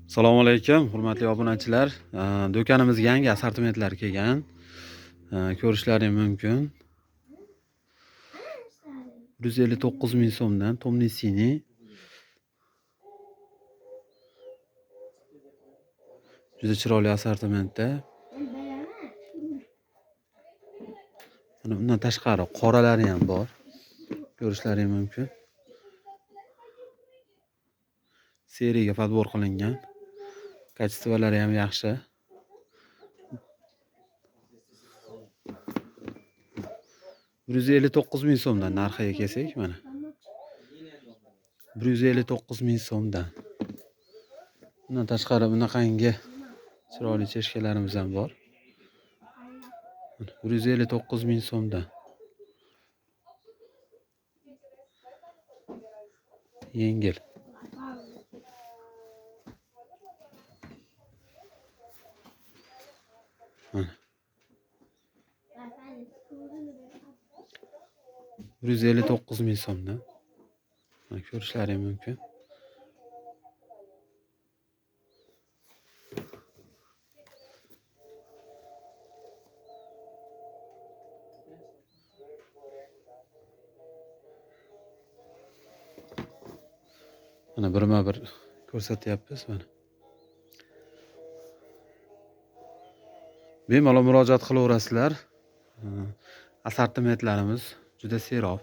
Assalomu alaykum, hurmatli obunachilar. Do'konimizga yangi assortimentlar kelgan. Ko'rishlaring mumkin. 159 ming so'mdan Tomli Sini. Juda chiroyli assortimentda. Mana undan tashqari qoralari ham bor. Ko'rishlaring mumkin. Seriyaga podbor qilingan. Kачестволari ham yaxshi. $159 ming so'mdan narxiga kelsak, mana 159 ming so'mdan. Bundan tashqari bunaqangi chiroyli cheshkalarimiz ham bor. 159 ming so'mdan. Yengil. Mana 159 ming so'mdan. Mana ko'rishlaring mumkin. Mana birma-bir ko'rsatyapmiz mana. Bemalol murojaat qilaverasizlar. Assortimentlarimiz juda serob.